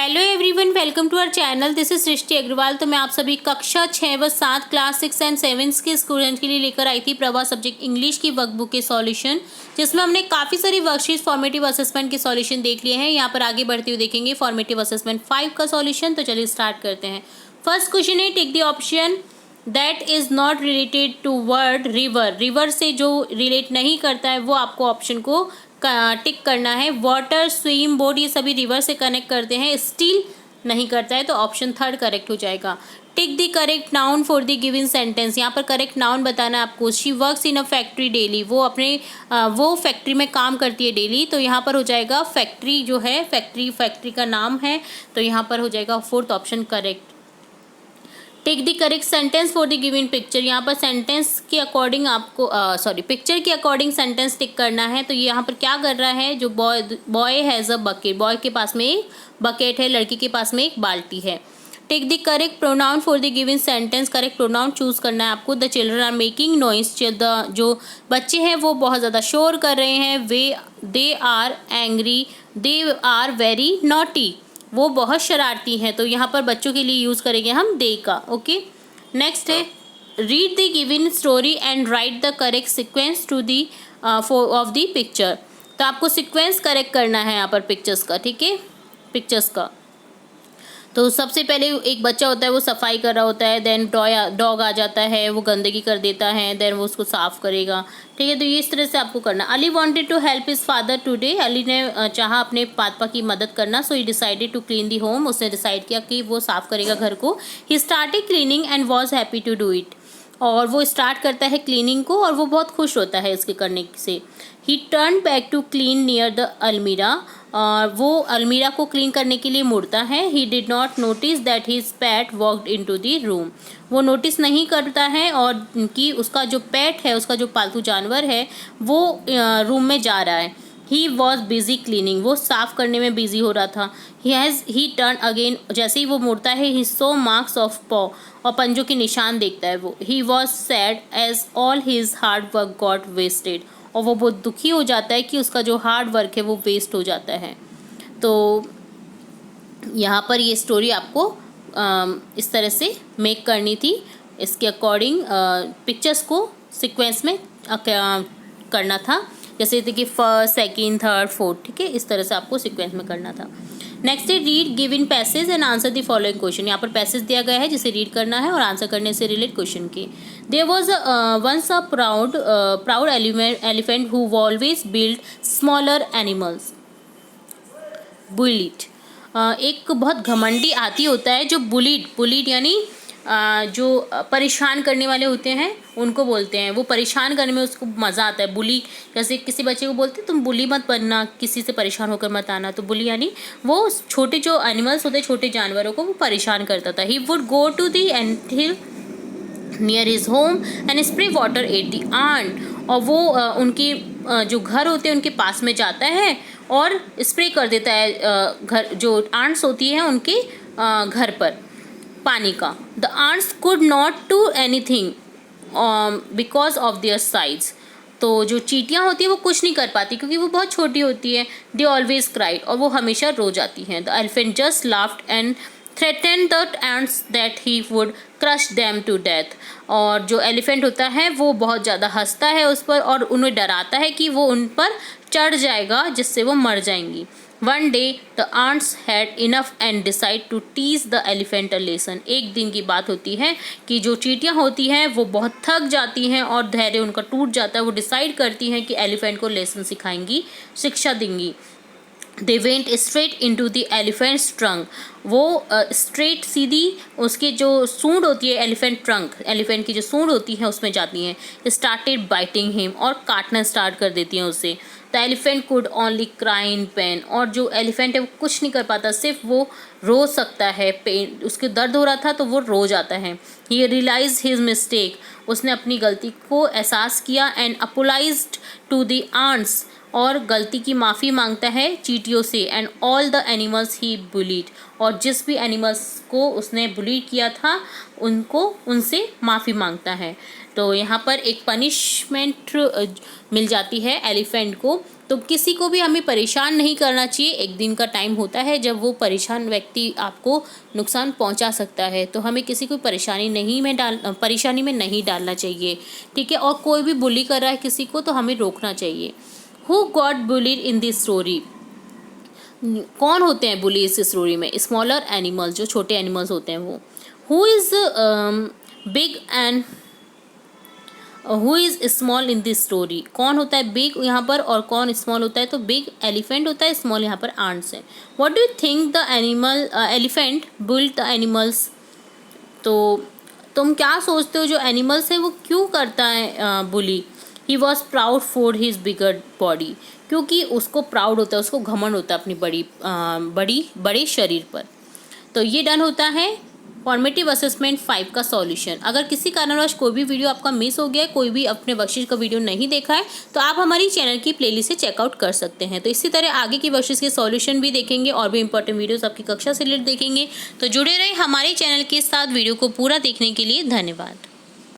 Hello everyone, welcome to our channel. This is Srishti Agarwal. तो मैं आप सभी कक्षा 6 व 7 क्लास 6 एंड 7 के स्टूडेंट के लिए लेकर आई थी प्रभा सब्जेक्ट इंग्लिश की वर्कबुक के सॉल्यूशन, जिसमें हमने काफ़ी सारी वर्कशीट फॉर्मेटिव असेसमेंट के सॉल्यूशन देख लिए हैं। यहाँ पर आगे बढ़ते हुए देखेंगे फॉर्मेटिव असेसमेंट 5 का सॉल्यूशन। तो चलिए स्टार्ट करते हैं। फर्स्ट क्वेश्चन है, take the option that is not related to word river. River से जो रिलेट नहीं करता है वो आपको ऑप्शन को टिक करना है। वाटर, स्विम, बोट, ये सभी रिवर से कनेक्ट करते हैं, स्टिल नहीं करता है, तो ऑप्शन थर्ड करेक्ट हो जाएगा। Tick the correct noun for the given sentence. यहाँ पर करेक्ट नाउन बताना है आपको। She works in a factory daily. वो फैक्ट्री में काम करती है डेली, तो यहाँ पर हो जाएगा फैक्ट्री जो है, फैक्ट्री का नाम है, तो यहाँ पर हो जाएगा fourth option correct. Take the correct sentence for the given picture. यहाँ पर सेंटेंस के अकॉर्डिंग आपको पिक्चर के अकॉर्डिंग सेंटेंस टिक करना है। तो यहाँ पर क्या कर रहा है, जो boy has a bucket, boy के पास में एक बकेट है, लड़की के पास में एक बाल्टी है। Take the correct pronoun for the given sentence. Correct pronoun choose करना है आपको। The children are making noise. जो बच्चे हैं वो बहुत ज़्यादा शोर कर रहे हैं। They are angry. They are very naughty. वो बहुत शरारती हैं, तो यहाँ पर बच्चों के लिए यूज़ करेंगे हम दे का। ओके, नेक्स्ट है, read the given story and write the correct sequence to the of the picture. तो आपको सिक्वेंस करेक्ट करना है यहाँ पर पिक्चर्स का, ठीक है, पिक्चर्स का। तो सबसे पहले एक बच्चा होता है, वो सफाई कर रहा होता है, देन डॉग आ जाता है, वो गंदगी कर देता है, देन वो उसको साफ करेगा, ठीक है। तो ये इस तरह से आपको करना। Ali wanted to help his father today. Ali ने चाहा अपने पापा की मदद करना, so he decided to clean the home. उसने डिसाइड किया कि वो साफ करेगा घर को। He started cleaning and was happy to do it. और वो स्टार्ट करता है क्लीनिंग को और वो बहुत खुश होता है इसके करने से। He turn back to clean near the almirah. और वो अलमीरा को क्लीन करने के लिए मुड़ता है। He did not notice that his PAT walked into the room. वो नोटिस नहीं करता है और कि उसका जो पैट है, उसका जो पालतू जानवर है, वो रूम में जा रहा है। He was busy cleaning. वो साफ करने में बिजी हो रहा था। ही टर्न अगेन। जैसे ही वो मुड़ता है, ही सो मार्क्स ऑफ पॉ। और पंजों के निशान देखता है वो। He was sad as all his hard work got wasted. और वो बहुत दुखी हो जाता है कि उसका जो हार्ड वर्क है वो वेस्ट हो जाता है। तो यहाँ पर ये स्टोरी आपको इस तरह से मेक करनी थी। इसके अकॉर्डिंग पिक्चर्स को सीक्वेंस में करना था, जैसे कि फर्स्ट, सेकंड, थर्ड, फोर्थ, ठीक है, इस तरह से आपको सीक्वेंस में करना था। नेक्स्ट है, read given passage and answer the following question. यहाँ पर पैसेज दिया गया है जिसे रीड करना है और आंसर करने से रिलेट क्वेश्चन के। There was once a proud elephant who always bullied smaller animals. Bullied. एक बहुत घमंडी हाथी होता है जो बुलिड यानी जो परेशान करने वाले होते हैं उनको बोलते हैं। वो परेशान करने में उसको मज़ा आता है। बुली, जैसे किसी बच्चे को बोलते हैं तुम बुली मत बनना, किसी से परेशान होकर मत आना। तो बुली यानी वो छोटे जो एनिमल्स होते हैं, छोटे जानवरों को वो परेशान करता था। He would go to the end near his home and spray water at the ant. और वो उनके जो घर होते हैं उनके पास में जाता है और स्प्रे कर देता है घर जो आंट्स होती हैं उनके घर पर पानी का। The ants could not do anything because of their size. तो जो चींटियाँ होती हैं वो कुछ नहीं कर पाती क्योंकि वो बहुत छोटी होती है। They always cried. और वो हमेशा रो जाती हैं। The elephant just laughed and threatened the ants that he would crush them to death. और जो एलिफेंट होता है वो बहुत ज़्यादा हंसता है उस पर और उन्हें डराता है कि वो उन पर चढ़ जाएगा जिससे वो मर जाएंगी। One day the ants had enough and decide to teach the elephant a lesson. एक दिन की बात होती है कि जो चींटियाँ होती हैं वो बहुत थक जाती हैं और धैर्य उनका टूट जाता है। वो डिसाइड करती हैं कि एलिफेंट को लेसन सिखाएंगी, शिक्षा देंगी। They went straight into the elephant's trunk. वो स्ट्रेट सीधी उसके जो सूंड होती है, एलिफेंट ट्रंक, एलिफेंट की जो सूंड होती है उसमें जाती हैं। Started biting him. और काटना स्टार्ट कर देती हैं उसे। The elephant could only cry in pen. और जो एलिफेंट है वो कुछ नहीं कर पाता, सिर्फ वो रो सकता है। पेन, उसके दर्द हो रहा था तो वो रो जाता है। ही रियलाइज हिज मिस्टेक। उसने अपनी गलती को एहसास किया एंड अपोलाइज्ड टू द आंट्स। और गलती की माफ़ी मांगता है चींटियों से। And all the animals he bullied. और जिस भी एनिमल्स को उसने बुली किया था उनसे माफ़ी मांगता है। तो यहाँ पर एक पनिशमेंट मिल जाती है एलिफेंट को। तो किसी को भी हमें परेशान नहीं करना चाहिए। एक दिन का टाइम होता है जब वो परेशान व्यक्ति आपको नुकसान पहुंचा सकता है, तो हमें किसी को परेशानी में नहीं डालना चाहिए, ठीक है। और कोई भी बुली कर रहा है किसी को तो हमें रोकना चाहिए। Who got bullied in this story? कौन होते हैं बुली इस स्टोरी में? स्मॉलर एनिमल्स, जो छोटे एनिमल्स होते हैं वो। Who is big and who is small in this story? कौन होता है बिग यहाँ पर और कौन स्मॉल होता है? तो बिग एलिफेंट होता है, स्मॉल यहाँ पर आंट्स है। What do you think the elephant built the animals? तो तुम क्या सोचते हो जो एनिमल्स है वो क्यों करता है bully? He was proud for his bigger body, क्योंकि उसको प्राउड होता है, उसको घमंड होता है अपनी बड़े शरीर पर। तो ये डन होता है फॉर्मेटिव असेसमेंट 5 का सॉल्यूशन। अगर किसी कारणवश कोई भी वीडियो आपका मिस हो गया है, कोई भी अपने बख्शिश का वीडियो नहीं देखा है, तो आप हमारी चैनल की प्लेलिस्ट से चेकआउट कर सकते हैं। तो इसी तरह आगे की बख्शिश के सॉल्यूशन भी देखेंगे और भी इंपॉर्टेंट वीडियोस आपकी कक्षा से रिलेटेड देखेंगे। तो जुड़े रहे हमारे चैनल के साथ। वीडियो को पूरा देखने के लिए धन्यवाद।